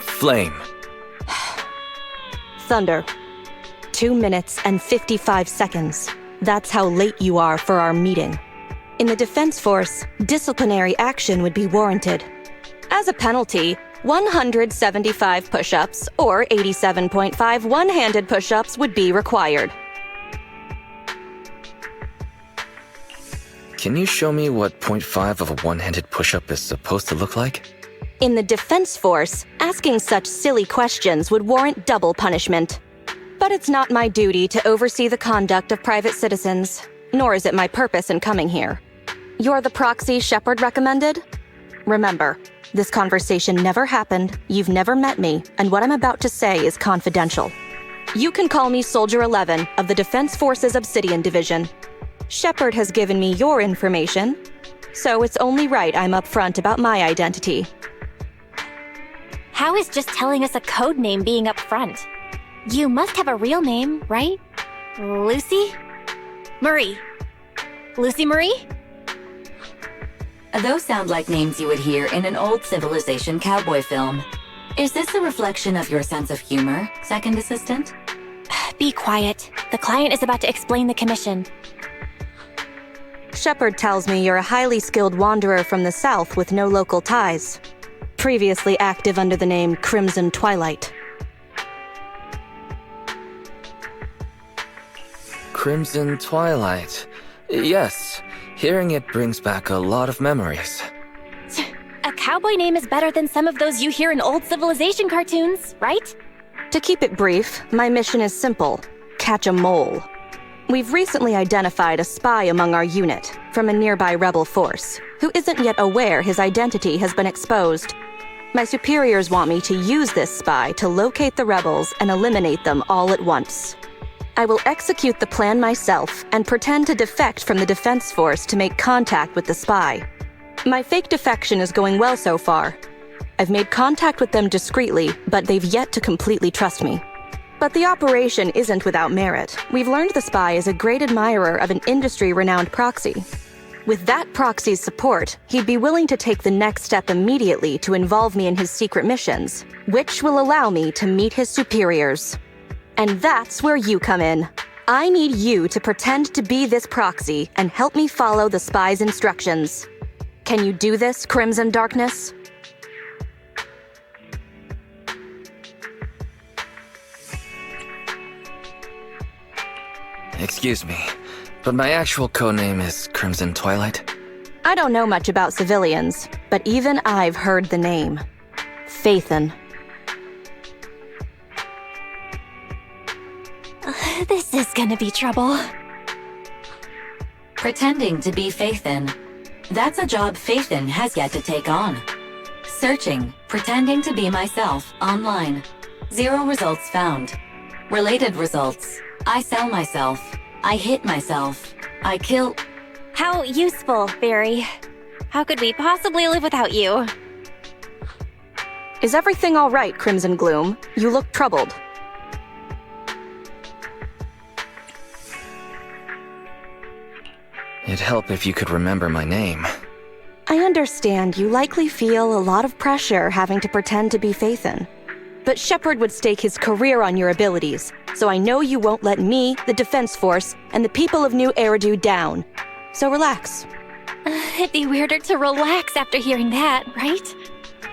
Flame. Thunder. 2 minutes and 55 seconds. That's how late you are for our meeting. In the Defense Force, disciplinary action would be warranted. As a penalty, 175 push-ups or 87.5 one-handed push-ups would be required. Can you show me what 0.5 of a one-handed push-up is supposed to look like? In the Defense Force, asking such silly questions would warrant double punishment. But it's not my duty to oversee the conduct of private citizens, nor is it my purpose in coming here. You're the Proxy Shepard recommended? Remember, this conversation never happened, you've never met me, and what I'm about to say is confidential. You can call me Soldier 11 of the Defense Force's Obsidian Division. Shepard has given me your information, so it's only right I'm upfront about my identity. How is just telling us a code name being upfront? You must have a real name, right? Lucy? Marie. Lucy Marie? Those sound like names you would hear in an old civilization cowboy film. Is this a reflection of your sense of humor, second assistant? Be quiet. The client is about to explain the commission. Shepard tells me you're a highly skilled wanderer from the south with no local ties. Previously active under the name Crimson Twilight. Crimson Twilight. Yes, hearing it brings back a lot of memories. A cowboy name is better than some of those you hear in old civilization cartoons, right? To keep it brief, my mission is simple: catch a mole. We've recently identified a spy among our unit from a nearby rebel force, who isn't yet aware his identity has been exposed. My superiors want me to use this spy to locate the rebels and eliminate them all at once. I will execute the plan myself and pretend to defect from the Defense Force to make contact with the spy. My fake defection is going well so far. I've made contact with them discreetly, but they've yet to completely trust me. But the operation isn't without merit. We've learned the spy is a great admirer of an industry-renowned Proxy. With that Proxy's support, he'd be willing to take the next step immediately to involve me in his secret missions, which will allow me to meet his superiors. And that's where you come in. I need you to pretend to be this Proxy and help me follow the spy's instructions. Can you do this, Crimson Darkness? Excuse me, but my actual codename is Crimson Twilight. I don't know much about civilians, but even I've heard the name. Phaethon. This is gonna be trouble. Pretending to be Phaethon. That's a job Phaethon has yet to take on. Searching, pretending to be myself, online. 0 results found. Related results. I sell myself. I hit myself. I kill... How useful, Barry. How could we possibly live without you? Is everything all right, Crimson Gloom? You look troubled. It'd help if you could remember my name. I understand you likely feel a lot of pressure having to pretend to be Phaethon. But Shepard would stake his career on your abilities, so I know you won't let me, the Defense Force, and the people of New Eridu down. So relax. It'd be weirder to relax after hearing that, right?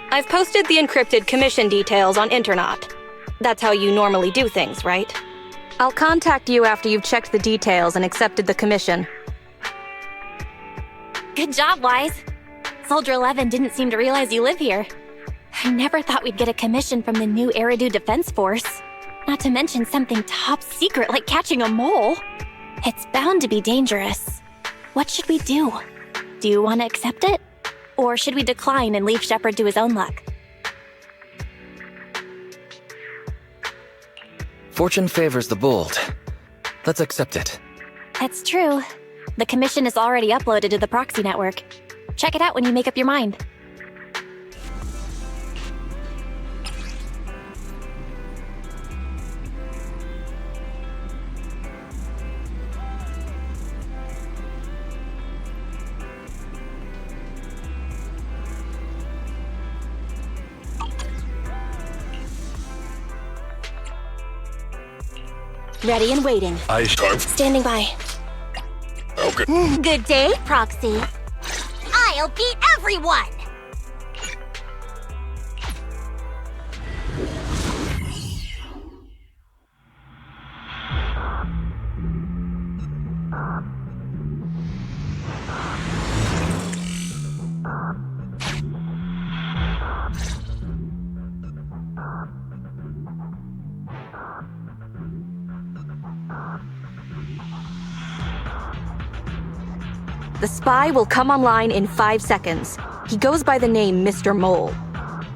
I've posted the encrypted commission details on Internet. That's how you normally do things, right? I'll contact you after you've checked the details and accepted the commission. Good job, Wise. Soldier 11 didn't seem to realize you live here. I never thought we'd get a commission from the new Eridu Defense Force. Not to mention something top secret like catching a mole. It's bound to be dangerous. What should we do? Do you want to accept it? Or should we decline and leave Shepard to his own luck? Fortune favors the bold. Let's accept it. That's true. The commission is already uploaded to the Proxy network. Check it out when you make up your mind. Ready and waiting. Standing by. Okay. Good day, Proxy. I'll beat everyone! The spy will come online in 5 seconds. He goes by the name Mr. Mole.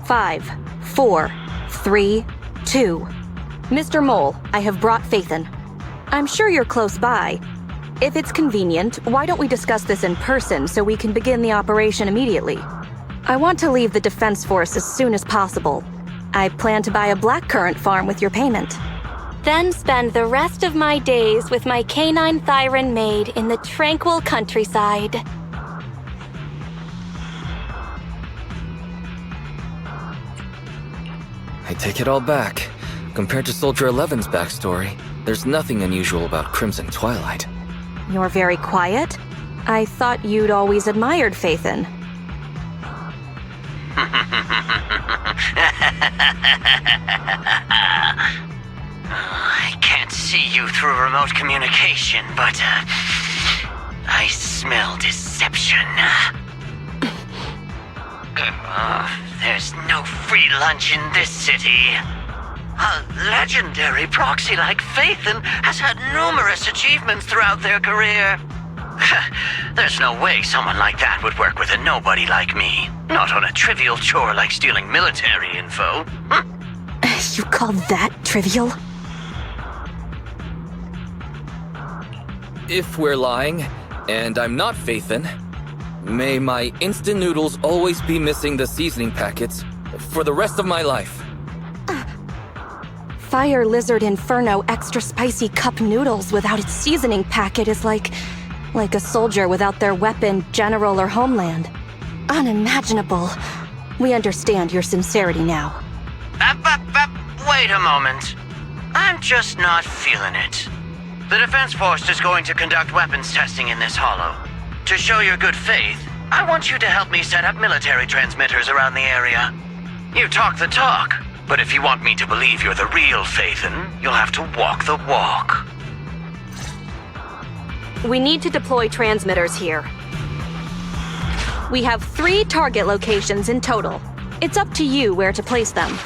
5, 4, 3, 2. Mr. Mole, I have brought Phaethon. I'm sure you're close by. If it's convenient, why don't we discuss this in person so we can begin the operation immediately? I want to leave the Defense Force as soon as possible. I plan to buy a blackcurrant farm with your payment. Then spend the rest of my days with my canine Thyron maid in the tranquil countryside. I take it all back. Compared to Soldier 11's backstory, there's nothing unusual about Crimson Twilight. You're very quiet? I thought you'd always admired Phaethon. I can't see you through remote communication, but I smell deception. There's no free lunch in this city. A legendary proxy like Phaethon has had numerous achievements throughout their career. There's no way someone like that would work with a nobody like me. Not on a trivial chore like stealing military info. You call that trivial? If we're lying, and I'm not Phaethon, may my instant noodles always be missing the seasoning packets for the rest of my life. Fire Lizard Inferno extra spicy cup noodles without its seasoning packet is like a soldier without their weapon, general, or homeland. Unimaginable. We understand your sincerity now. Wait a moment. I'm just not feeling it. The Defense Force is going to conduct weapons testing in this hollow. To show your good faith, I want you to help me set up military transmitters around the area. You talk the talk, but if you want me to believe you're the real Phaethon, you'll have to walk the walk. We need to deploy transmitters here. We have 3 target locations in total. It's up to you where to place them.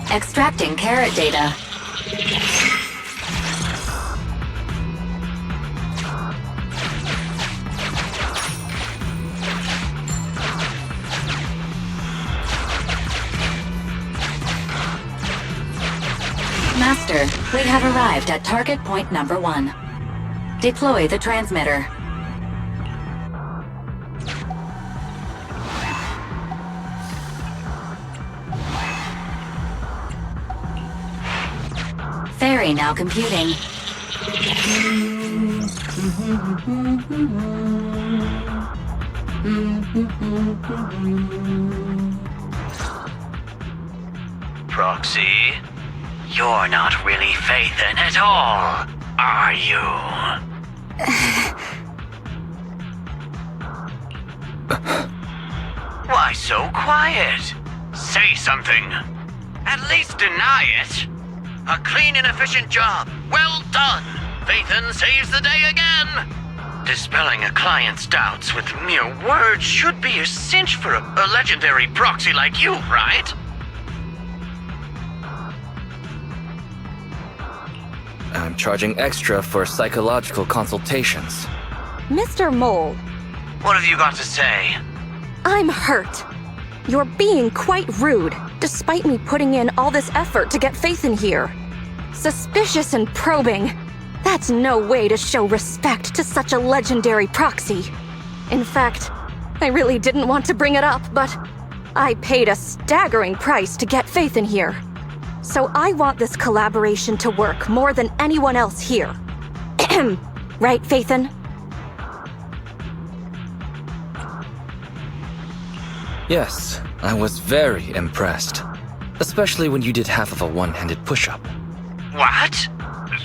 Extracting carrot data. Master, we have arrived at target point number 1. Deploy the transmitter. Memory now computing. Proxy, you're not really Phaethon at all, are you? Why so quiet? Say something. At least deny it. A clean and efficient job. Well done. Phaethon saves the day again. Dispelling a client's doubts with mere words should be a cinch for a legendary proxy like you, right? I'm charging extra for psychological consultations. Mr. Mole, What have you got to say? I'm hurt. You're being quite rude, despite me putting in all this effort to get Phaethon here. Suspicious and probing. That's no way to show respect to such a legendary proxy. In fact, I really didn't want to bring it up, but I paid a staggering price to get Phaethon here. So I want this collaboration to work more than anyone else here. Right, Phaethon? Yes, I was very impressed. Especially when you did half of a one-handed push-up. What?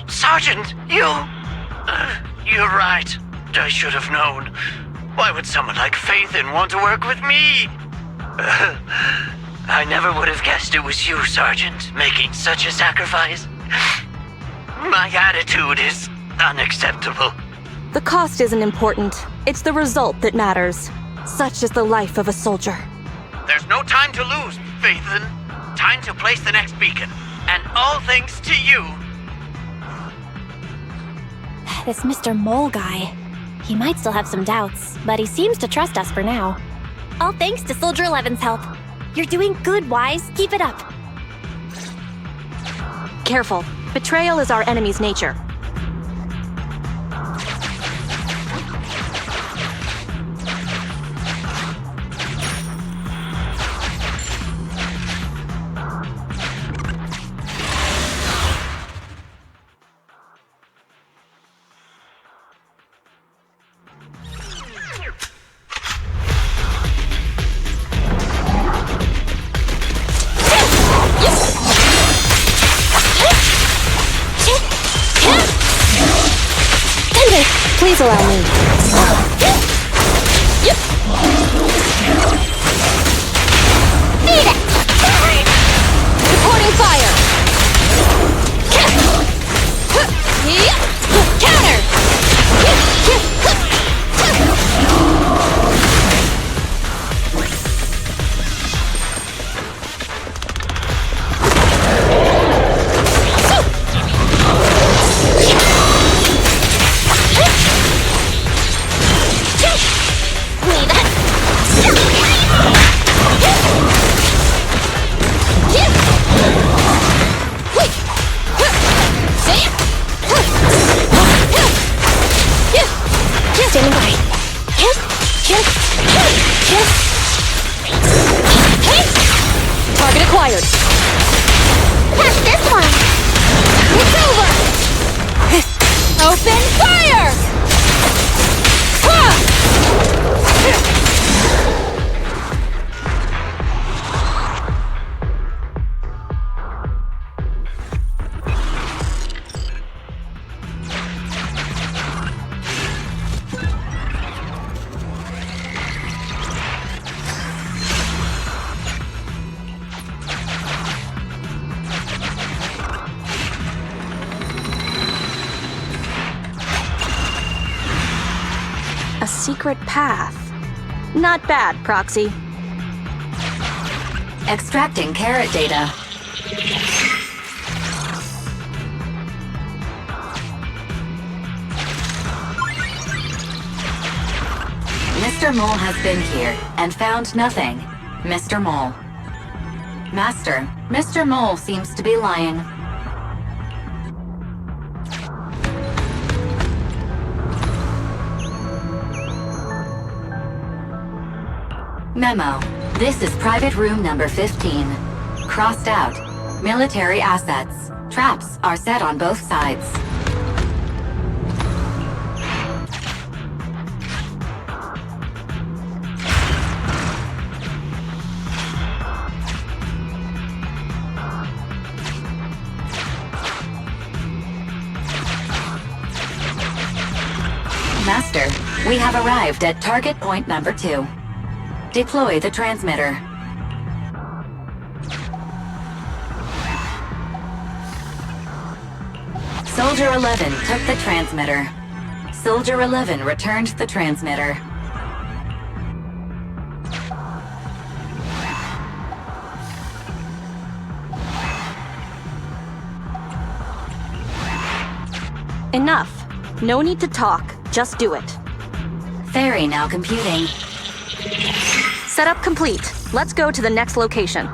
Sergeant, you... you're right. I should have known. Why would someone like Phaethon want to work with me? I never would have guessed it was you, Sergeant, making such a sacrifice. My attitude is unacceptable. The cost isn't important. It's the result that matters. Such is the life of a soldier. There's no time to lose, Phaethon. Time to place the next beacon. And all thanks to you. This Mr. Mole guy. He might still have some doubts, but he seems to trust us for now. All thanks to Soldier 11's help. You're doing good, Wise. Keep it up. Careful. Betrayal is our enemy's nature. Please allow me. Beat it! Reporting fire! Counter! Standing by. Target acquired. Pass this one. It's over. Open fire. A secret path. Not bad, Proxy. Extracting carrot data. Mr. Mole has been here and found nothing. Mr. Mole. Master, Mr. Mole seems to be lying. Memo. This is private room number 15. Crossed out. Military assets. Traps are set on both sides. Master, we have arrived at target point number 2. Deploy the transmitter. Soldier 11 took the transmitter. Soldier 11 returned the transmitter. Enough. No need to talk. Just do it. Ferry now computing. Setup complete. Let's go to the next location.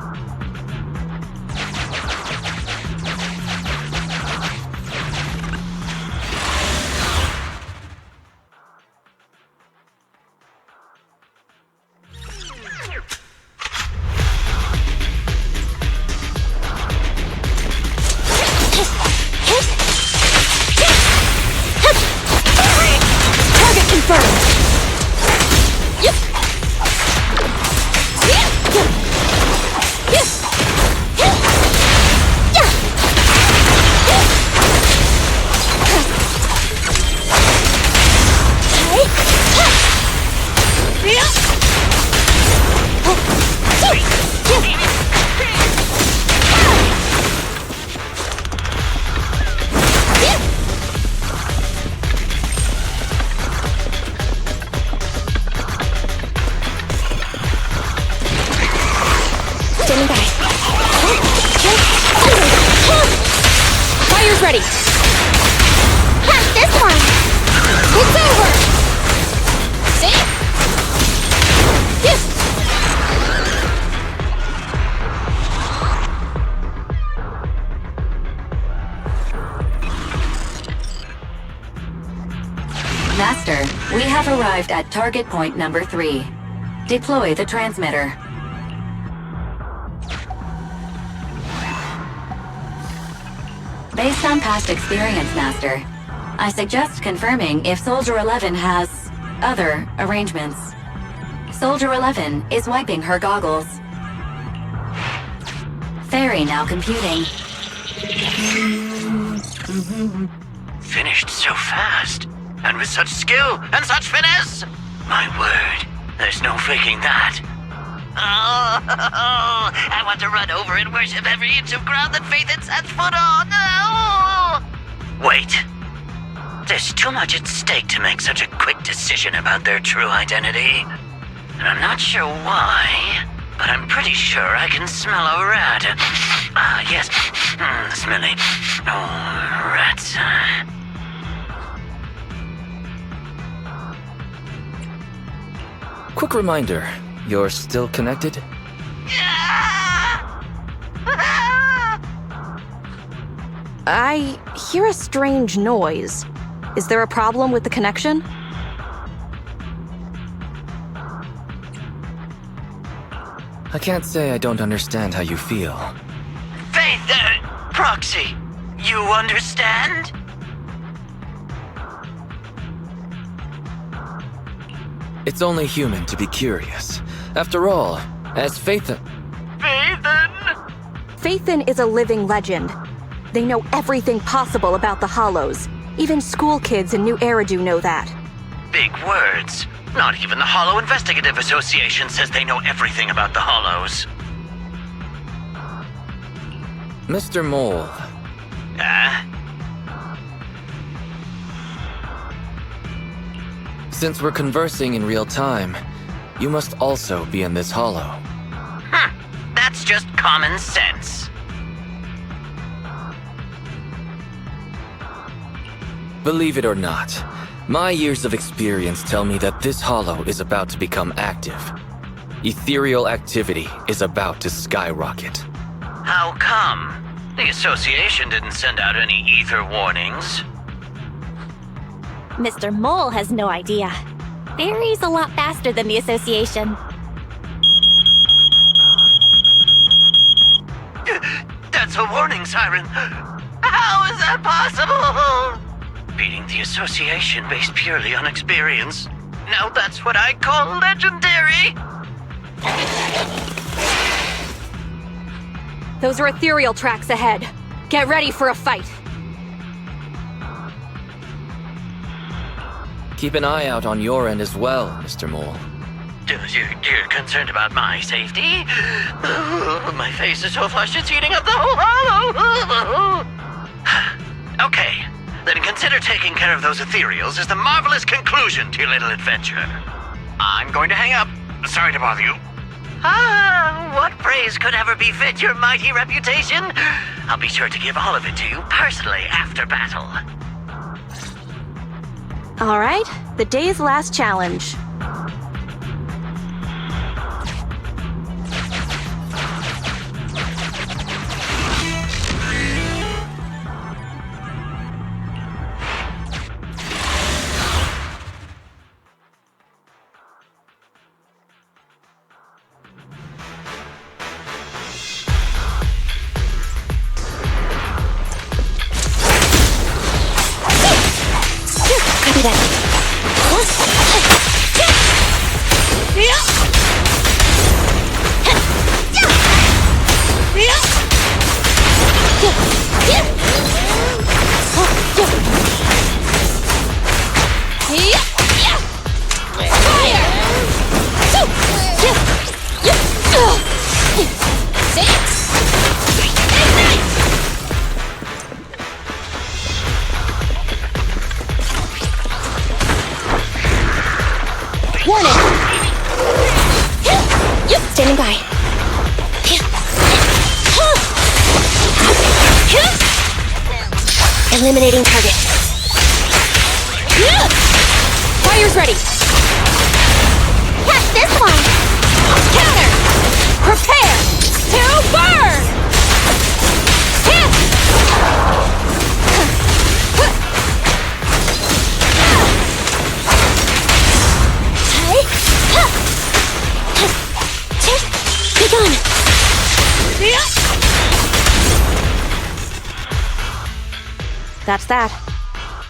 Ready. Crack this one. It's over. See? Yes. Master, we have arrived at target point number 3. Deploy the transmitter. Based on past experience, Master, I suggest confirming if Soldier 11 has other arrangements. Soldier 11 is wiping her goggles. Ferry now computing. Finished so fast, and with such skill and such finesse! My word, there's no faking that. Oh, I want to run over and worship every inch of ground that Phaethon sets foot on. Oh. Wait. There's too much at stake to make such a quick decision about their true identity. And I'm not sure why, but I'm pretty sure I can smell a rat. Ah, yes. Smelly. Oh, rats. Quick reminder, you're still connected? I hear a strange noise. Is there a problem with the connection? I can't say I don't understand how you feel. Proxy, you understand? It's only human to be curious. After all, as Phaethon... Phaethon? Phaethon is a living legend. They know everything possible about the Hollows. Even school kids in New Eridu know that. Big words. Not even the Hollow Investigative Association says they know everything about the Hollows. Mr. Mole. Since we're conversing in real time, you must also be in this hollow. That's just common sense. Believe it or not, my years of experience tell me that this hollow is about to become active. Ethereal activity is about to skyrocket. How come? The Association didn't send out any ether warnings. Mr. Mole has no idea. Fairy's a lot faster than the Association. That's a warning siren. How is that possible? Beating the association based purely on experience. Now that's what I call legendary! Those are ethereal tracks ahead. Get ready for a fight. Keep an eye out on your end as well, Mr. Mole. You're concerned about my safety? My face is so flushed it's eating up the whole hollow! Okay, then consider taking care of those ethereals as the marvelous conclusion to your little adventure. I'm going to hang up. Sorry to bother you. What praise could ever befit your mighty reputation? I'll be sure to give all of it to you personally after battle. All right, the day's last challenge. Copy that. Warning! Standing by. Eliminating target. Fire's ready! Catch this one! Counter! Prepare to burn! Be gone! That's that.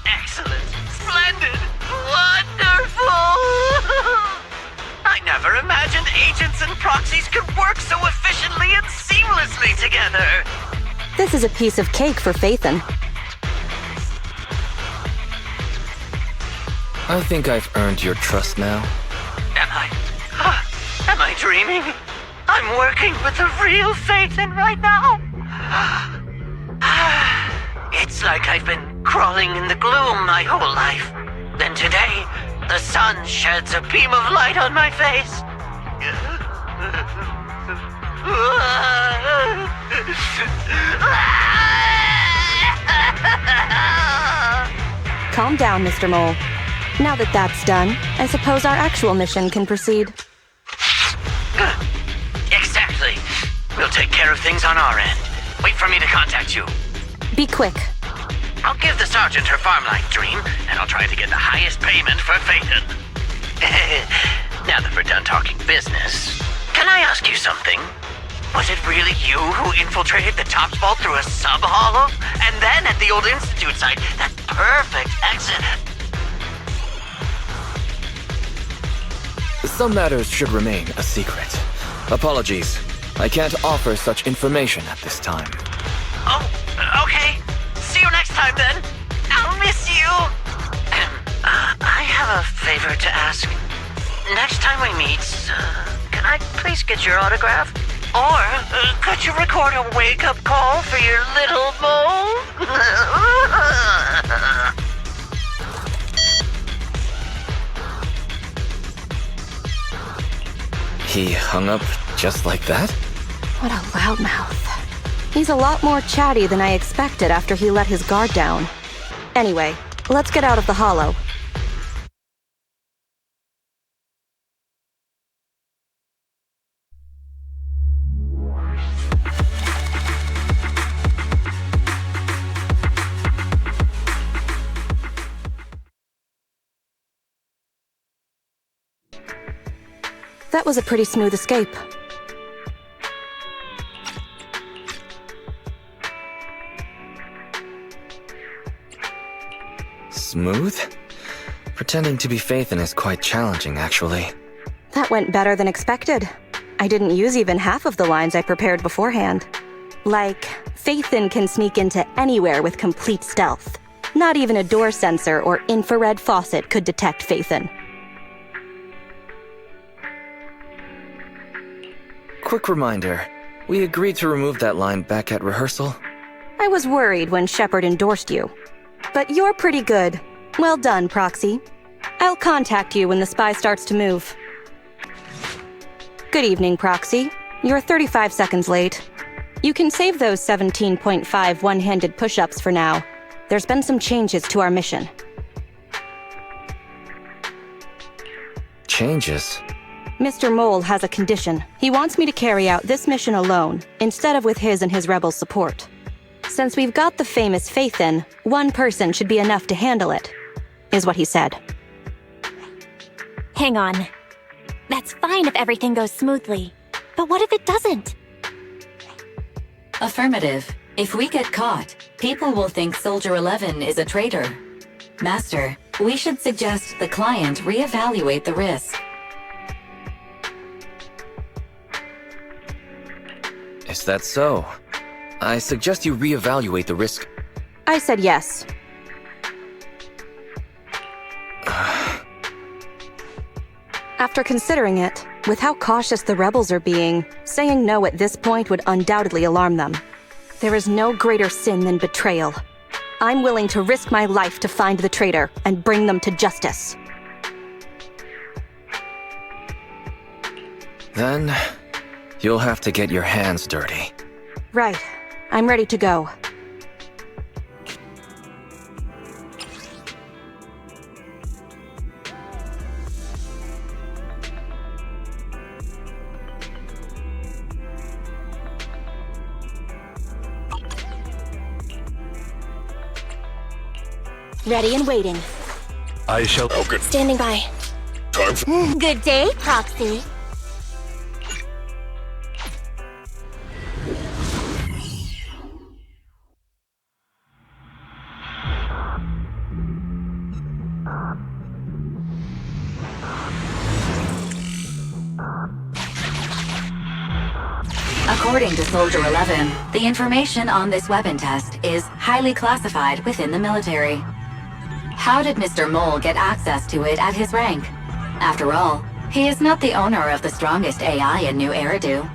Excellent. Splendid. Wonderful. I never imagined agents and proxies could work so efficiently and seamlessly together. This is a piece of cake for Phaethon. I think I've earned your trust now. Am I dreaming? I'm working with the real Phaethon right now. It's like I've been crawling in the gloom my whole life. Then today, the sun sheds a beam of light on my face. Calm down, Mr. Mole. Now that that's done, I suppose our actual mission can proceed. Exactly. We'll take care of things on our end. Wait for me to contact you. Be quick. I'll give the sergeant her farm life dream, and I'll try to get the highest payment for Phaethon. Now that we're done talking business, can I ask you something? Was it really you who infiltrated the Tops Vault through a sub-hollow? And then at the old Institute site, that perfect exit... Some matters should remain a secret. Apologies. I can't offer such information at this time. Oh, okay. See you next time then. I'll miss you. I have a favor to ask. Next time we meet, can I please get your autograph? Or could you record a wake-up call for your little mole? He hung up just like that? What a loudmouth. He's a lot more chatty than I expected after he let his guard down. Anyway, let's get out of the hollow. That was a pretty smooth escape. smooth? Pretending to be Phaethon is quite challenging, actually. That went better than expected. I didn't use even half of the lines I prepared beforehand. Like, Phaethon can sneak into anywhere with complete stealth. Not even a door sensor or infrared faucet could detect Phaethon. Quick reminder, we agreed to remove that line back at rehearsal? I was worried when Shepard endorsed you. But you're pretty good. Well done, Proxy. I'll contact you when the spy starts to move. Good evening, Proxy. You're 35 seconds late. You can save those 17.5 one-handed push-ups for now. There's been some changes to our mission. Changes? Mr. Mole has a condition. He wants me to carry out this mission alone, instead of with his and his rebel support. Since we've got the famous Phaethon, one person should be enough to handle it, is what he said. Hang on. That's fine if everything goes smoothly. But what if it doesn't? Affirmative. If we get caught, people will think Soldier 11 is a traitor. Master, we should suggest the client reevaluate the risk. Is that so? I suggest you reevaluate the risk. I said yes. After considering it, with how cautious the rebels are being, saying no at this point would undoubtedly alarm them. There is no greater sin than betrayal. I'm willing to risk my life to find the traitor and bring them to justice. Then, you'll have to get your hands dirty. Right. I'm ready to go. Ready and waiting. I shall. Okay. Standing by. Time for. Good day, Proxy. According to Soldier 11, the information on this weapon test is highly classified within the military. How did Mr. Mole get access to it at his rank? After all, he is not the owner of the strongest AI in New Eridu.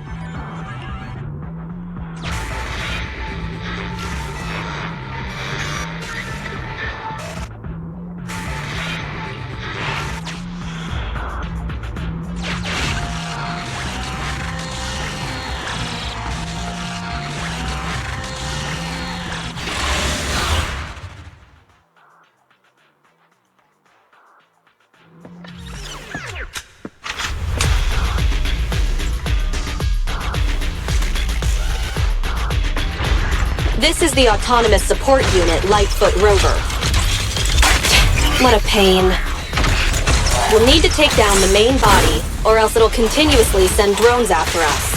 This is the Autonomous Support Unit, Lightfoot Rover. What a pain. We'll need to take down the main body, or else it'll continuously send drones after us.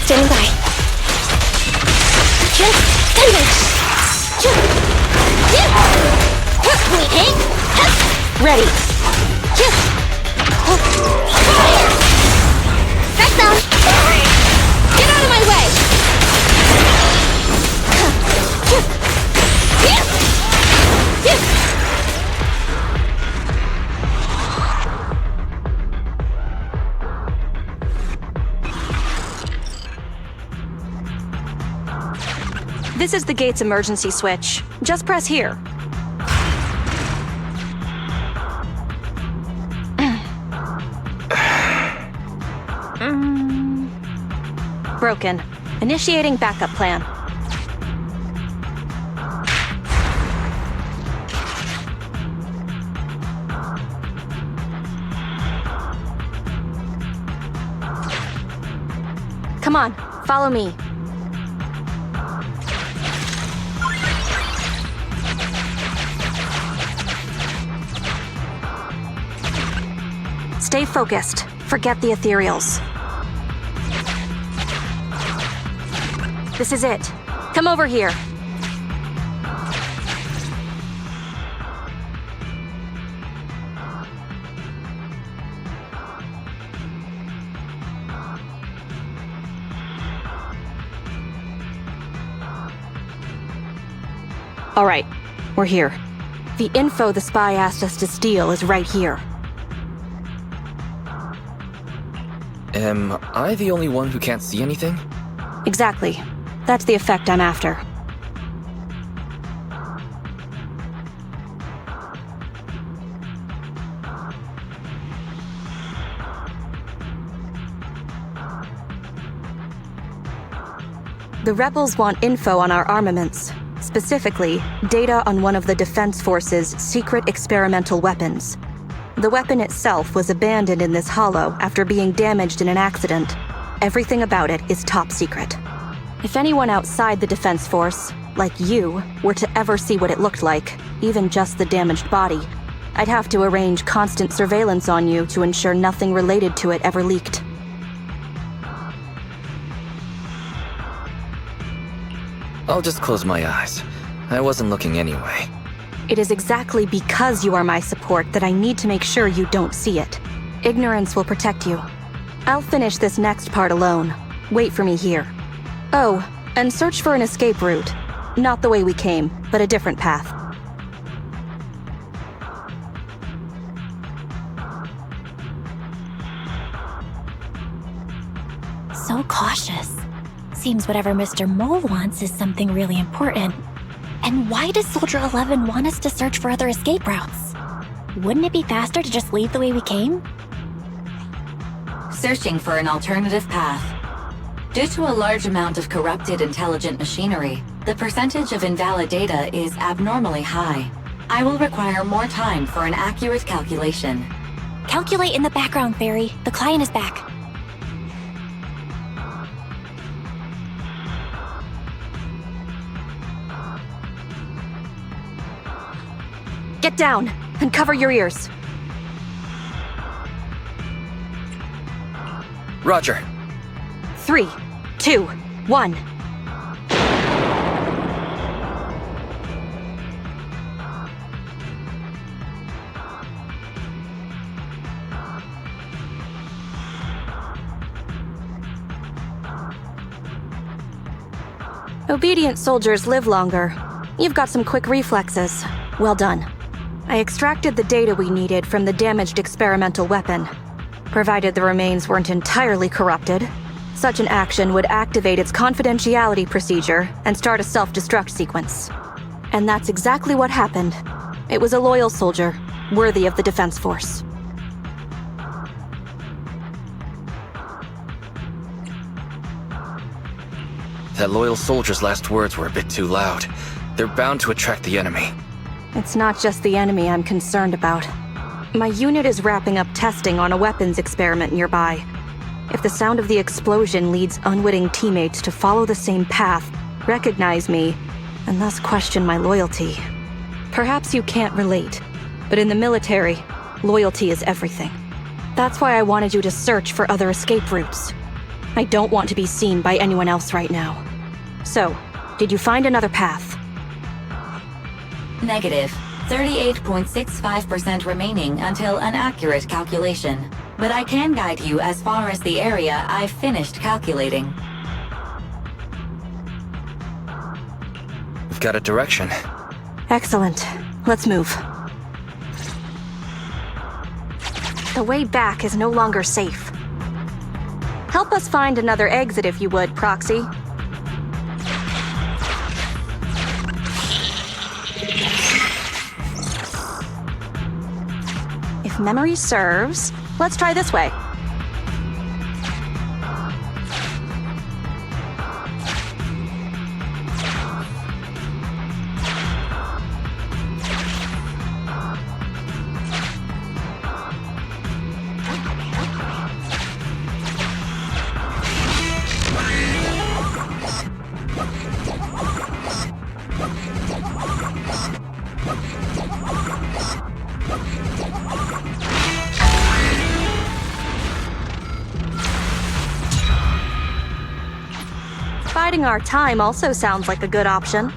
Standing by. Ready. Back down. Get out of my way. This is the gate's emergency switch. Just press here. Broken. Initiating backup plan. Come on, follow me. Stay focused. Forget the ethereals. This is it. Come over here. All right, we're here. The info the spy asked us to steal is right here. Am I the only one who can't see anything? Exactly. That's the effect I'm after. The rebels want info on our armaments. Specifically, data on one of the Defense Force's secret experimental weapons. The weapon itself was abandoned in this hollow after being damaged in an accident. Everything about it is top secret. If anyone outside the Defense Force, like you, were to ever see what it looked like, even just the damaged body, I'd have to arrange constant surveillance on you to ensure nothing related to it ever leaked. I'll just close my eyes. I wasn't looking anyway. It is exactly because you are my support that I need to make sure you don't see it. Ignorance will protect you. I'll finish this next part alone. Wait for me here. Oh, and search for an escape route. Not the way we came, but a different path. So cautious. Seems whatever Mr. Mole wants is something really important. And why does Soldier 11 want us to search for other escape routes? Wouldn't it be faster to just leave the way we came? Searching for an alternative path. Due to a large amount of corrupted intelligent machinery, the percentage of invalid data is abnormally high. I will require more time for an accurate calculation. Calculate in the background, Fairy. The client is back. Get down and cover your ears. Roger. 3, 2, 1. Obedient soldiers live longer. You've got some quick reflexes. Well done. I extracted the data we needed from the damaged experimental weapon. Provided the remains weren't entirely corrupted, such an action would activate its confidentiality procedure and start a self-destruct sequence. And that's exactly what happened. It was a loyal soldier, worthy of the Defense Force. That loyal soldier's last words were a bit too loud. They're bound to attract the enemy. It's not just the enemy I'm concerned about. My unit is wrapping up testing on a weapons experiment nearby. If the sound of the explosion leads unwitting teammates to follow the same path, recognize me, and thus question my loyalty. Perhaps you can't relate, but in the military, loyalty is everything. That's why I wanted you to search for other escape routes. I don't want to be seen by anyone else right now. So, did you find another path? Negative. 38.65% remaining until an accurate calculation. But I can guide you as far as the area I've finished calculating. We've got a direction. Excellent. Let's move. The way back is no longer safe. Help us find another exit if you would, Proxy. If memory serves, let's try this way. Biding our time also sounds like a good option.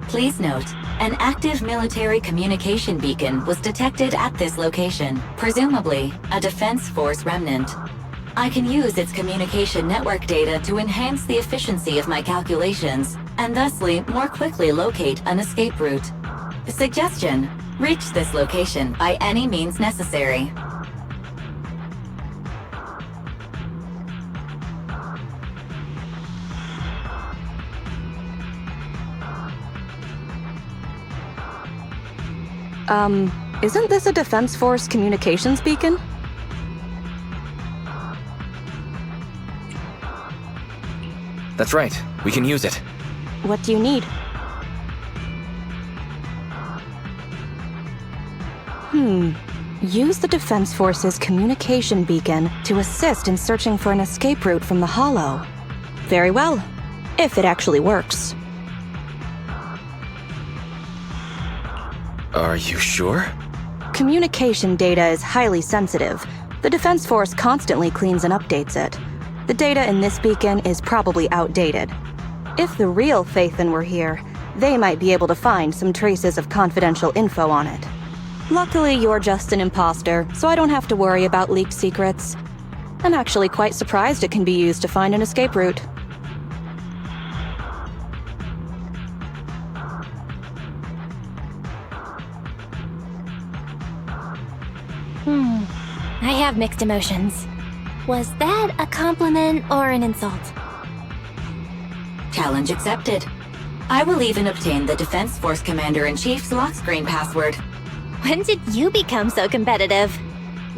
Please note, an active military communication beacon was detected at this location, presumably a Defense Force remnant. I can use its communication network data to enhance the efficiency of my calculations, and thusly more quickly locate an escape route. Suggestion: reach this location by any means necessary. Isn't this a Defense Force communications beacon? That's right. We can use it. What do you need? Use the Defense Force's communication beacon to assist in searching for an escape route from the Hollow. Very well. If it actually works. Are you sure? Communication data is highly sensitive. The Defense Force constantly cleans and updates it. The data in this beacon is probably outdated. If the real Phaethon were here, they might be able to find some traces of confidential info on it. Luckily, you're just an imposter, so I don't have to worry about leaked secrets. I'm actually quite surprised it can be used to find an escape route. I have mixed emotions. Was that a compliment or an insult? Challenge accepted. I will even obtain the Defense Force Commander-in-Chief's lock screen password. When did you become so competitive?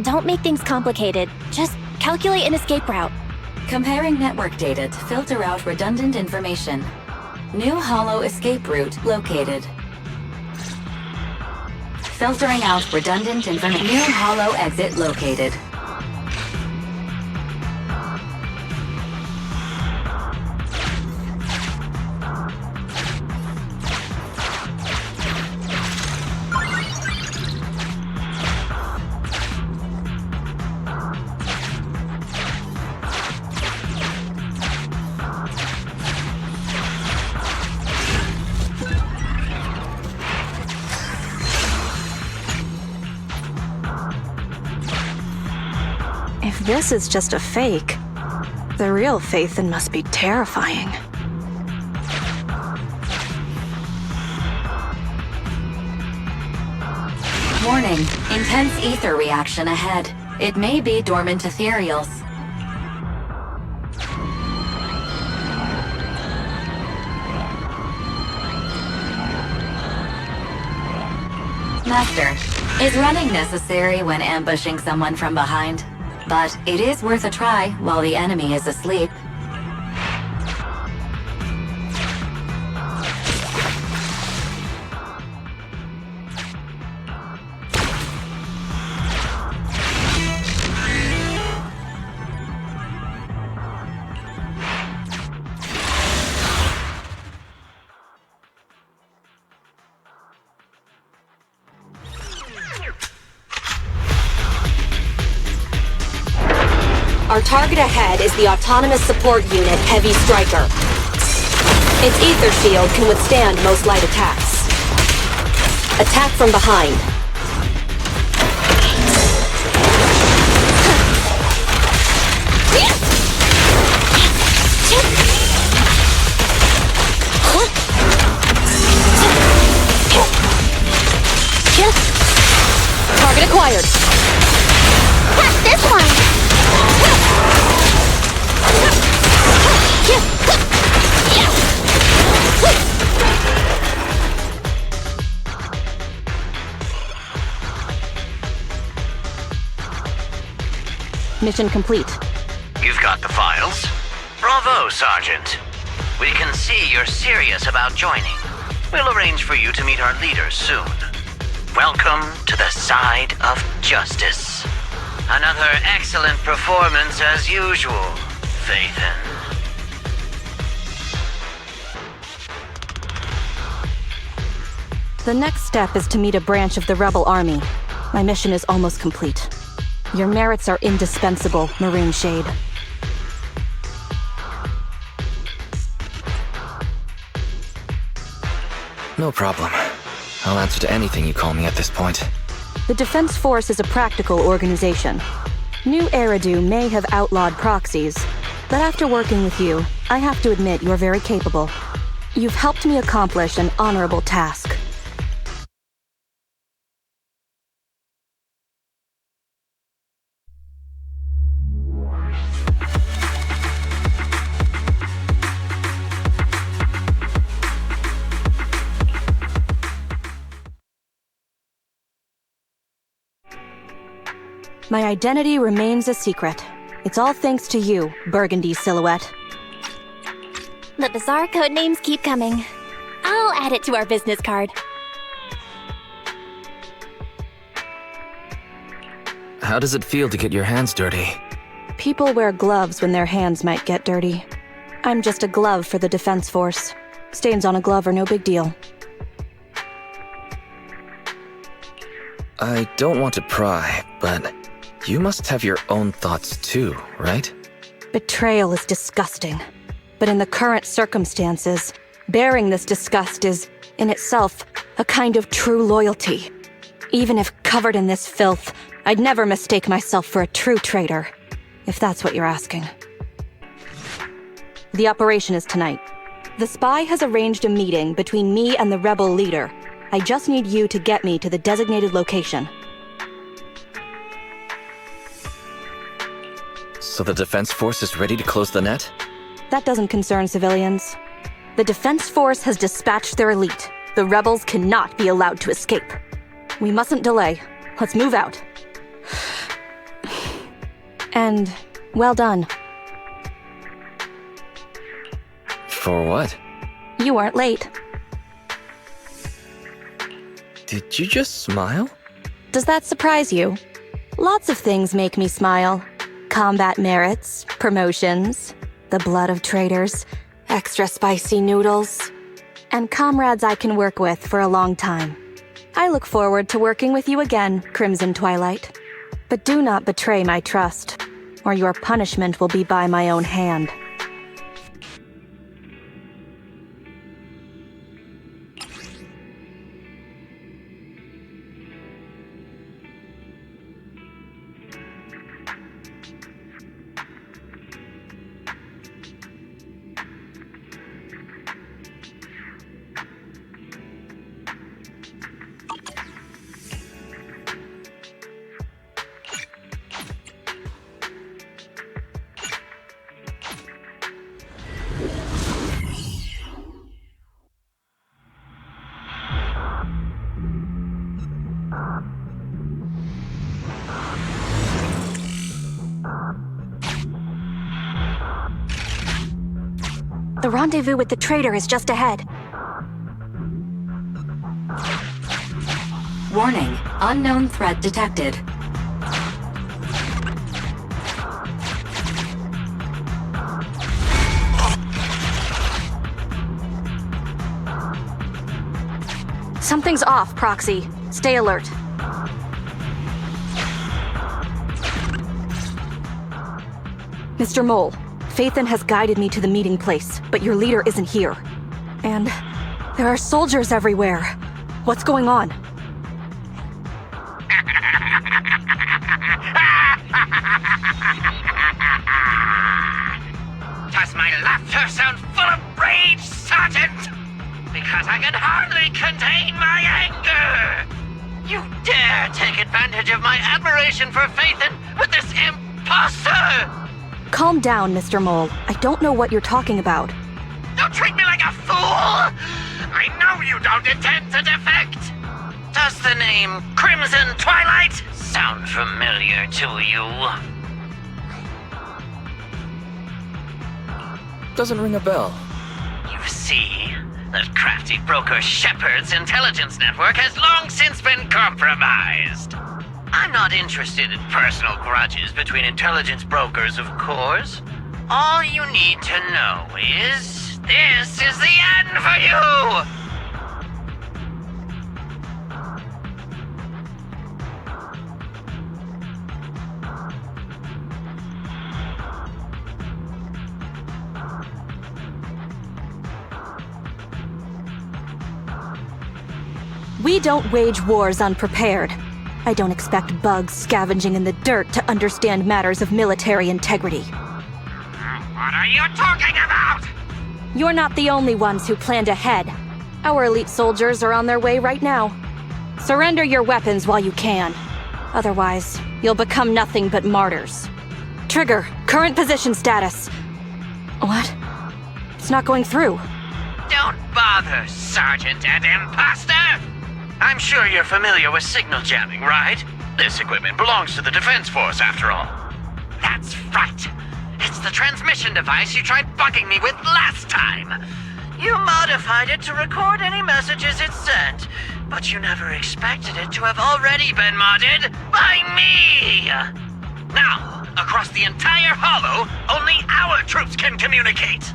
Don't make things complicated. Just calculate an escape route. Comparing network data to filter out redundant information. New Hollow escape route located. Filtering out redundant information. New Hollow exit located. If this is just a fake, the real Phaethon must be terrifying. Warning, intense ether reaction ahead. It may be dormant ethereals. Master, is running necessary when ambushing someone from behind? But it is worth a try while the enemy is asleep. Our target ahead is the Autonomous Support Unit Heavy Striker. Its ether shield can withstand most light attacks. Attack from behind. Target acquired. Catch this one! Mission complete. You've got the files? Bravo, Sergeant. We can see you're serious about joining. We'll arrange for you to meet our leaders soon. Welcome to the side of justice. Another excellent performance as usual, Phaethon. The next step is to meet a branch of the Rebel Army. My mission is almost complete. Your merits are indispensable, Maroon Shade. No problem. I'll answer to anything you call me at this point. The Defense Force is a practical organization. New Eridu may have outlawed proxies, but after working with you, I have to admit you're very capable. You've helped me accomplish an honorable task. My identity remains a secret. It's all thanks to you, Burgundy Silhouette. The bizarre code names keep coming. I'll add it to our business card. How does it feel to get your hands dirty? People wear gloves when their hands might get dirty. I'm just a glove for the Defense Force. Stains on a glove are no big deal. I don't want to pry, but you must have your own thoughts too, right? Betrayal is disgusting. But in the current circumstances, bearing this disgust is, in itself, a kind of true loyalty. Even if covered in this filth, I'd never mistake myself for a true traitor, if that's what you're asking. The operation is tonight. The spy has arranged a meeting between me and the rebel leader. I just need you to get me to the designated location. So the Defense Force is ready to close the net? That doesn't concern civilians. The Defense Force has dispatched their elite. The rebels cannot be allowed to escape. We mustn't delay. Let's move out. And well done. For what? You weren't late. Did you just smile? Does that surprise you? Lots of things make me smile. Combat merits, promotions, the blood of traitors, extra spicy noodles, and comrades I can work with for a long time. I look forward to working with you again, Crimson Twilight. But do not betray my trust, or your punishment will be by my own hand. The rendezvous with the traitor is just ahead. Warning, unknown threat detected. Something's off, Proxy. Stay alert. Mr. Mole, Phaethon has guided me to the meeting place, but your leader isn't here. And there are soldiers everywhere. What's going on? Does my laughter sound full of rage, Sergeant? Because I can hardly contain my anger! You dare take advantage of my admiration for Phaethon with this imposter! Calm down, Mr. Mole. I don't know what you're talking about. Don't treat me like a fool! I know you don't intend to defect! Does the name Crimson Twilight sound familiar to you? Doesn't ring a bell. You see, that crafty broker Shepard's intelligence network has long since been compromised. I'm not interested in personal grudges between intelligence brokers, of course. All you need to know is, this is the end for you! We don't wage wars unprepared. I don't expect bugs scavenging in the dirt to understand matters of military integrity. What are you talking about? You're not the only ones who planned ahead. Our elite soldiers are on their way right now. Surrender your weapons while you can. Otherwise, you'll become nothing but martyrs. Trigger, current position status. What? It's not going through. Don't bother, Sergeant and Imposter! I'm sure you're familiar with signal jamming, right? This equipment belongs to the Defense Force, after all. That's right. It's the transmission device you tried bugging me with last time. You modified it to record any messages it sent, but you never expected it to have already been modded by me! Now, across the entire Hollow, only our troops can communicate!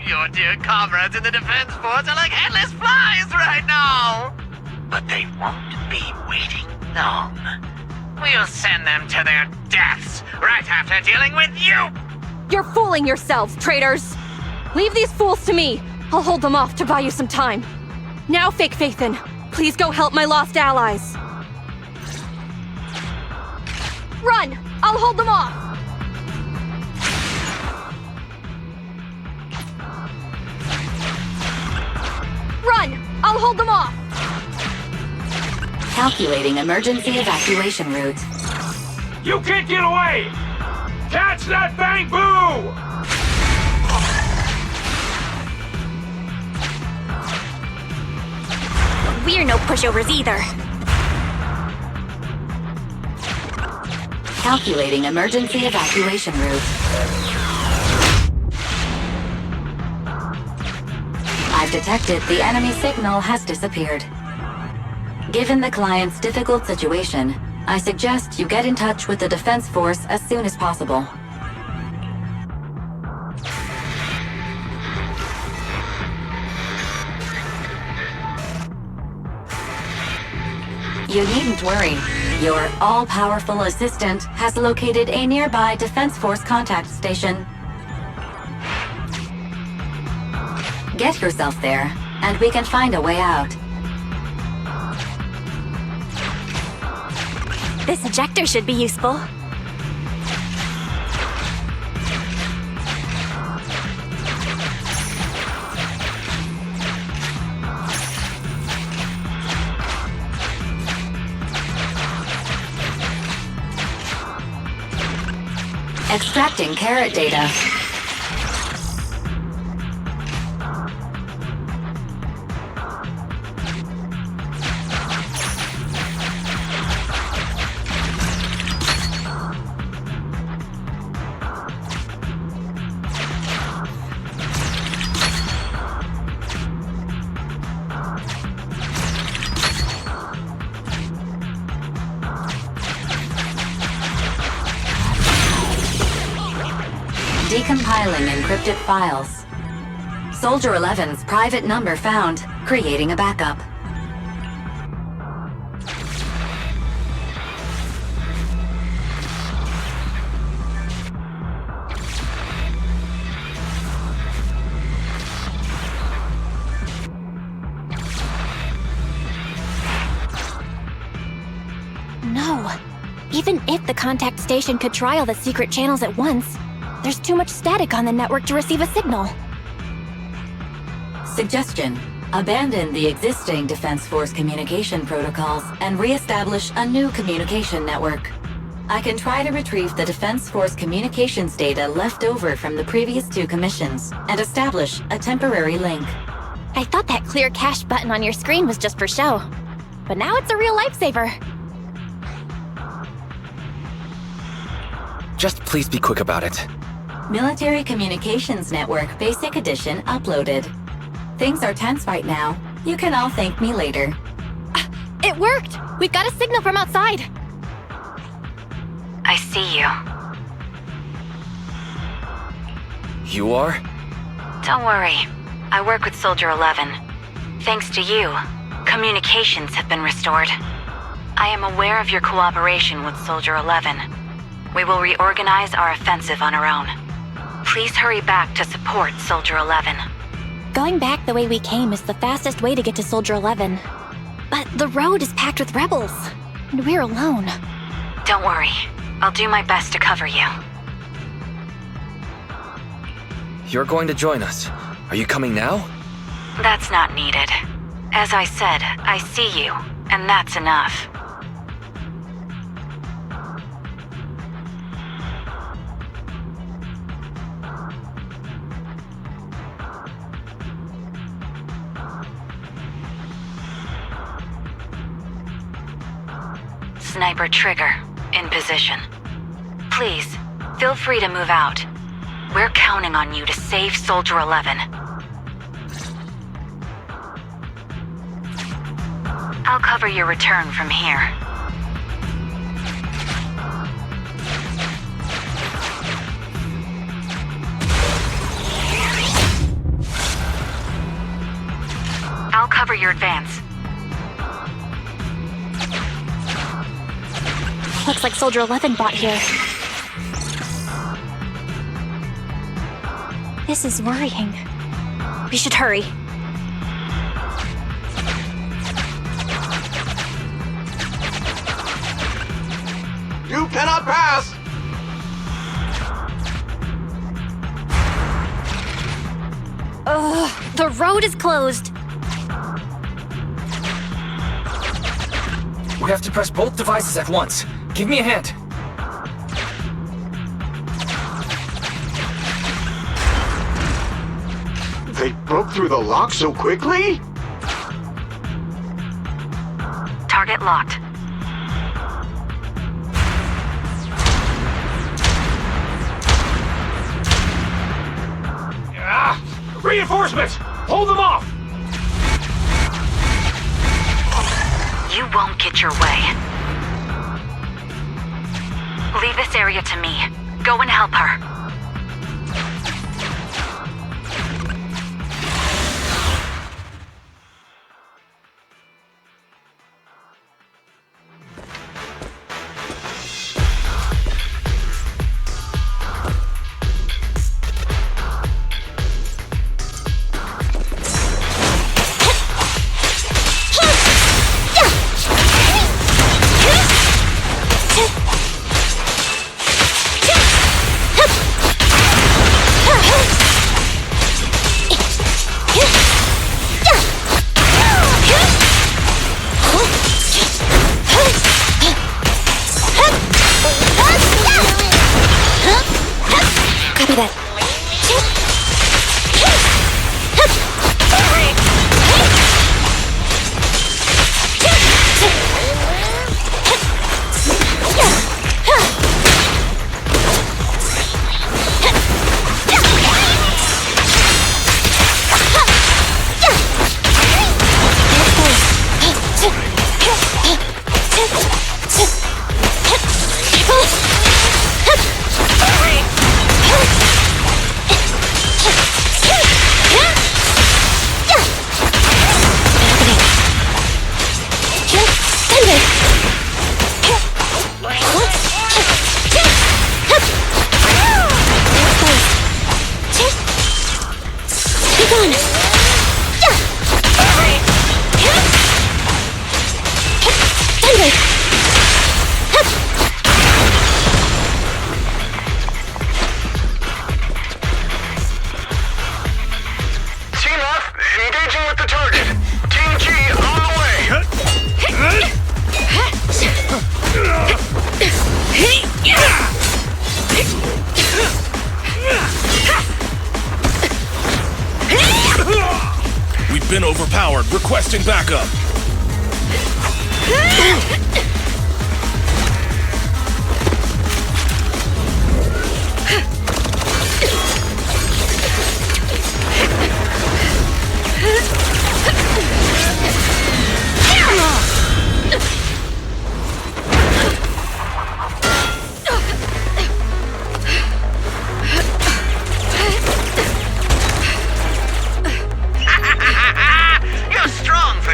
Your dear comrades in the Defense Force are like headless flies right now! But they won't be waiting long. We'll send them to their deaths right after dealing with you! You're fooling yourselves, traitors! Leave these fools to me! I'll hold them off to buy you some time. Now, Fake Phaethon, please go help my lost allies. Run! I'll hold them off! Run! I'll hold them off! Calculating emergency evacuation route. You can't get away! Catch that bang boo! We're no pushovers either. Calculating emergency evacuation route. I've detected the enemy signal has disappeared. Given the client's difficult situation, I suggest you get in touch with the Defense Force as soon as possible. You needn't worry. Your all-powerful assistant has located a nearby Defense Force contact station. Get yourself there, and we can find a way out. This ejector should be useful. Extracting carrot data. Decompiling encrypted files. Soldier 11's private number found, creating a backup. No. Even if the contact station could try all the secret channels at once, there's too much static on the network to receive a signal. Suggestion: abandon the existing Defense Force communication protocols and re-establish a new communication network. I can try to retrieve the Defense Force communications data left over from the previous 2 commissions and establish a temporary link. I thought that clear cache button on your screen was just for show, but now it's a real lifesaver. Just please be quick about it. Military Communications Network Basic Edition uploaded. Things are tense right now. You can all thank me later. It worked! We've got a signal from outside! I see you. You are? Don't worry. I work with Soldier 11. Thanks to you, communications have been restored. I am aware of your cooperation with Soldier 11. We will reorganize our offensive on our own. Please hurry back to support Soldier 11. Going back the way we came is the fastest way to get to Soldier 11. But the road is packed with rebels, and we're alone. Don't worry. I'll do my best to cover you. You're going to join us. Are you coming now? That's not needed. As I said, I see you, and that's enough. Sniper trigger, in position. Please, feel free to move out. We're counting on you to save Soldier 11. I'll cover your return from here. I'll cover your advance. Looks like Soldier 11 bought here. This is worrying. We should hurry. You cannot pass! Ugh, the road is closed. We have to press both devices at once. Give me a hand. They broke through the lock so quickly? Target locked. Reinforcements! Hold them off! You won't get your way. Leave this area to me. Go and help her. Been overpowered. Requesting backup.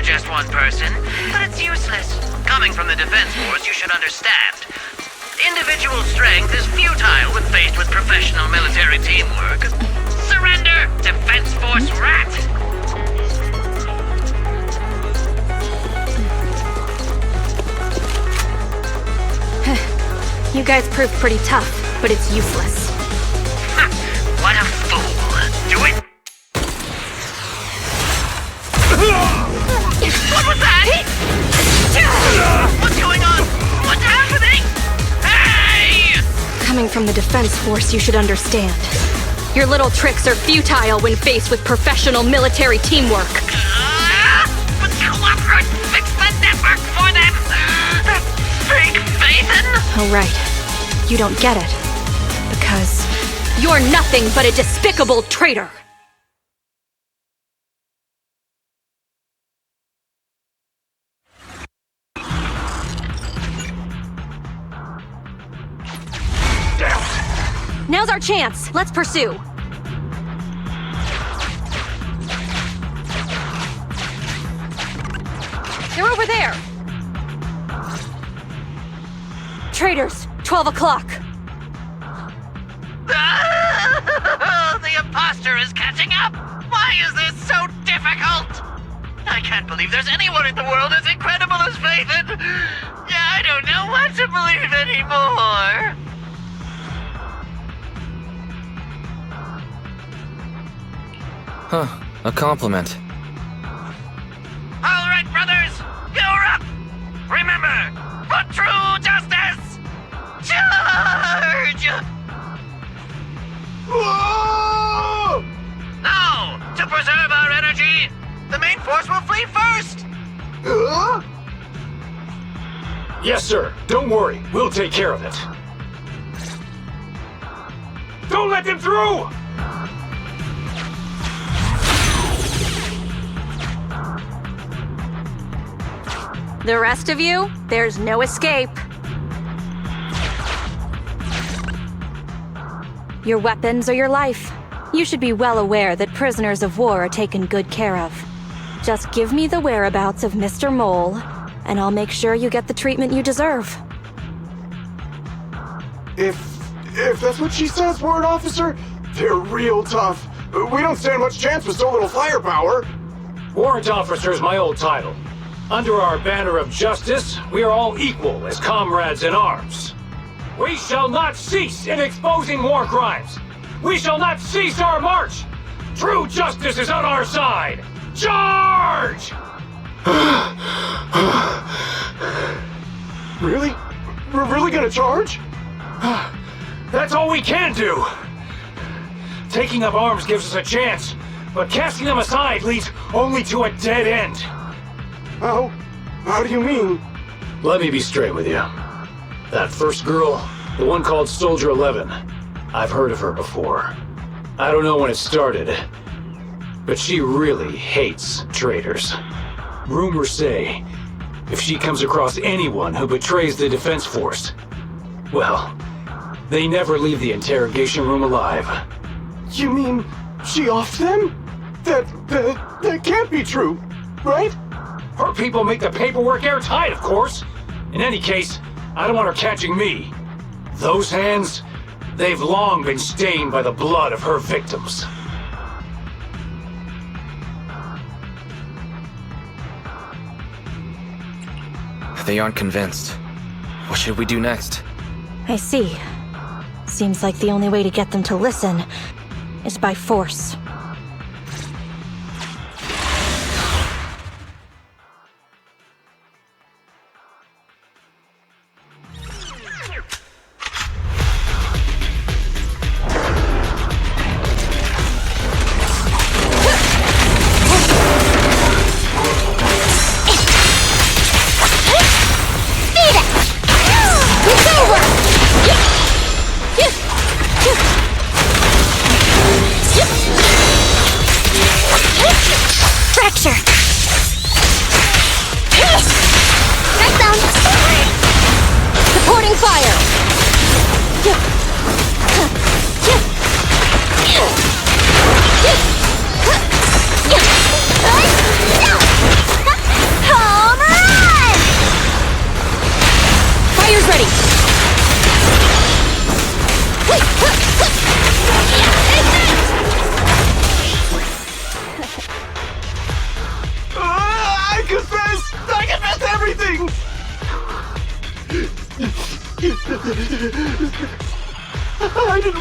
Just one person, but it's useless. Coming from the Defense Force, you should understand. Individual strength is futile when faced with professional military teamwork. Surrender, Defense Force rat! You guys proved pretty tough, but it's useless. What a fool. Do it. What was that? What's going on? What's happening? Hey! Coming from the Defense Force, you should understand. Your little tricks are futile when faced with professional military teamwork. But Cooperate fixed the network for them! That fake Phaethon? Oh, right. You don't get it. Because you're nothing but a despicable traitor! Now's our chance. Let's pursue. They're over there. Traitors, 12 o'clock. The imposter is catching up! Why is this so difficult? I can't believe there's anyone in the world as incredible as Phaethon! Yeah, I don't know what to believe anymore! Huh, a compliment. All right, brothers, you're up! Remember, for true justice, charge! Whoa! Now, to preserve our energy, the main force will flee first! Yes, sir. Don't worry. We'll take care of it. Don't let them through! The rest of you, there's no escape. Your weapons are your life. You should be well aware that prisoners of war are taken good care of. Just give me the whereabouts of Mr. Mole, and I'll make sure you get the treatment you deserve. If that's what she says, Warrant Officer, they're real tough. We don't stand much chance with so little firepower. Warrant Officer is my old title. Under our banner of justice, we are all equal as comrades in arms. We shall not cease in exposing war crimes. We shall not cease our march. True justice is on our side. Charge! Really? We're really gonna charge? That's all we can do. Taking up arms gives us a chance, but casting them aside leads only to a dead end. How do you mean? Let me be straight with you. That first girl, the one called Soldier 11, I've heard of her before. I don't know when it started, but she really hates traitors. Rumors say, if she comes across anyone who betrays the Defense Force, well, they never leave the interrogation room alive. You mean she offed them? That can't be true, right? Her people make the paperwork airtight, of course. In any case, I don't want her catching me. Those hands, they've long been stained by the blood of her victims. They aren't convinced. What should we do next? I see. Seems like the only way to get them to listen is by force. It's over!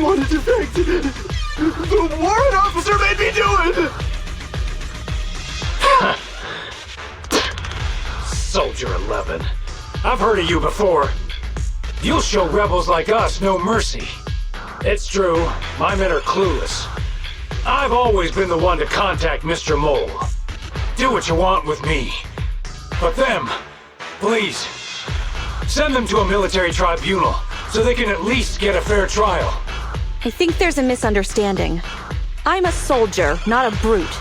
didn't want to defect. The warrant officer made me do it! Soldier 11. I've heard of you before. You'll show rebels like us no mercy. It's true, my men are clueless. I've always been the one to contact Mr. Mole. Do what you want with me. But them, please, send them to a military tribunal so they can at least get a fair trial. I think there's a misunderstanding. I'm a soldier, not a brute.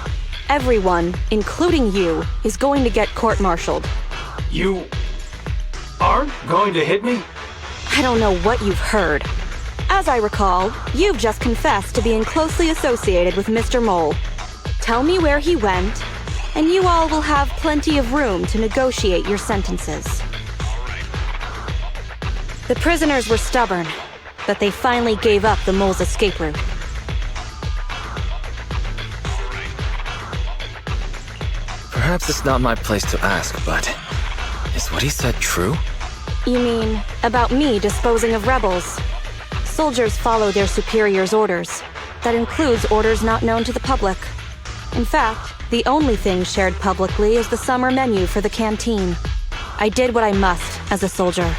Everyone, including you, is going to get court-martialed. You aren't going to hit me? I don't know what you've heard. As I recall, you've just confessed to being closely associated with Mr. Mole. Tell me where he went, and you all will have plenty of room to negotiate your sentences. The prisoners were stubborn, but they finally gave up the Mole's escape route. Perhaps it's not my place to ask, but is what he said true? You mean, about me disposing of rebels? Soldiers follow their superiors' orders. That includes orders not known to the public. In fact, the only thing shared publicly is the summer menu for the canteen. I did what I must as a soldier.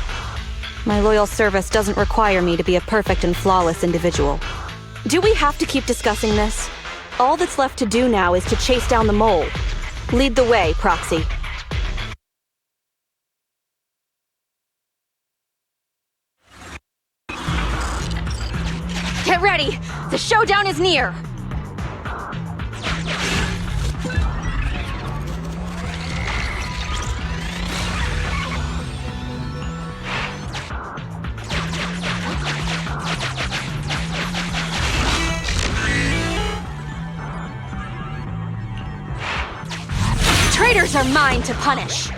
My loyal service doesn't require me to be a perfect and flawless individual. Do we have to keep discussing this? All that's left to do now is to chase down the Mole. Lead the way, Proxy. Get ready! The showdown is near! Traitors are mine to punish!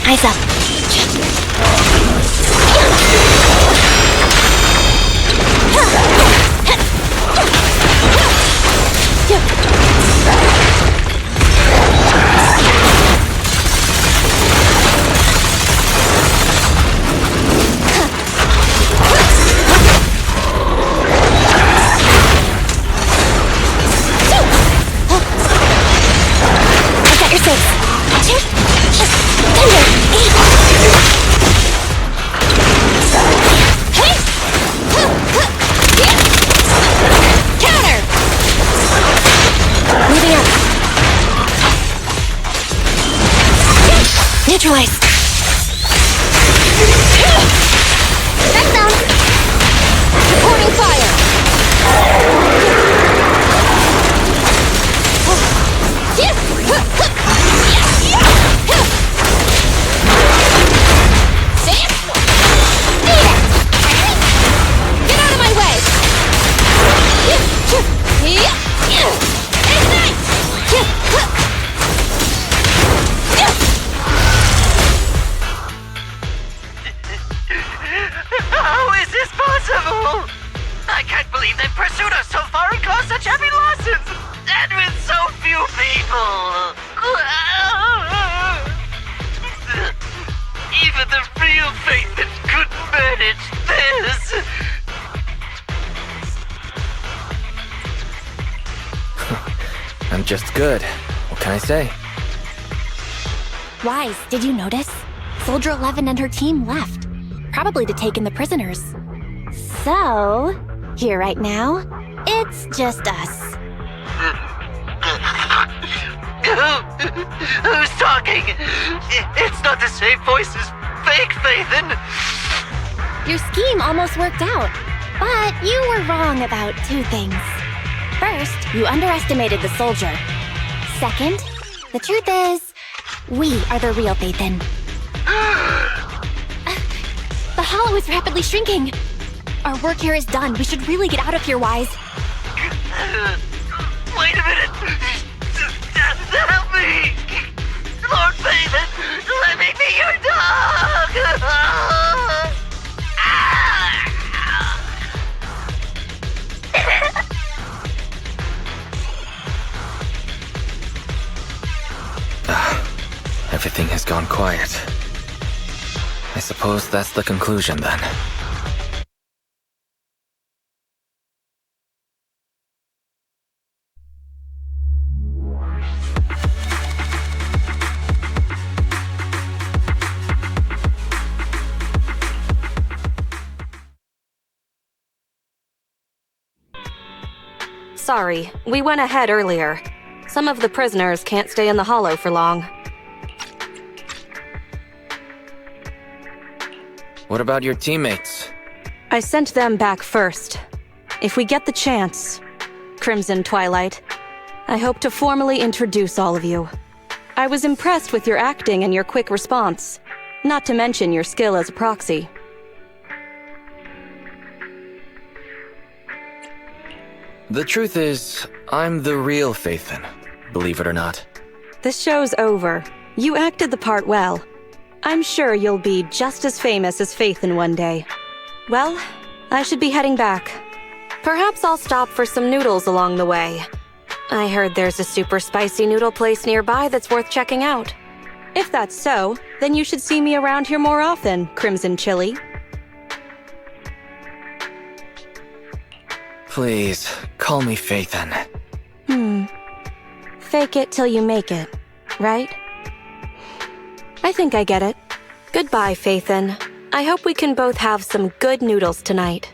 Eyes up. Neutralize! Back down! Reporting fire! Get out of my way! you people! Even the real Phaethon couldn't manage this! I'm just good. What can I say? Wise, did you notice? Soldier 11 and her team left. Probably to take in the prisoners. So, here right now, it's just us. Who's talking? It's not the same voice as fake Phaethon! Your scheme almost worked out, but you were wrong about two things. First, you underestimated the soldier. Second, the truth is, we are the real Phaethon. The hollow is rapidly shrinking. Our work here is done. We should really get out of here, Wise. Wait a minute! Help me! Lord Phaethon, let me be your dog! Everything has gone quiet. I suppose that's the conclusion then. Sorry, we went ahead earlier. Some of the prisoners can't stay in the hollow for long. What about your teammates? I sent them back first. If we get the chance, Crimson Twilight, I hope to formally introduce all of you. I was impressed with your acting and your quick response, not to mention your skill as a proxy. The truth is, I'm the real Phaethon, believe it or not. This show's over. You acted the part well. I'm sure you'll be just as famous as Phaethon one day. Well, I should be heading back. Perhaps I'll stop for some noodles along the way. I heard there's a super spicy noodle place nearby that's worth checking out. If that's so, then you should see me around here more often, Crimson Chili. Please, call me Phaethon. Fake it till you make it, right? I think I get it. Goodbye, Phaethon. I hope we can both have some good noodles tonight.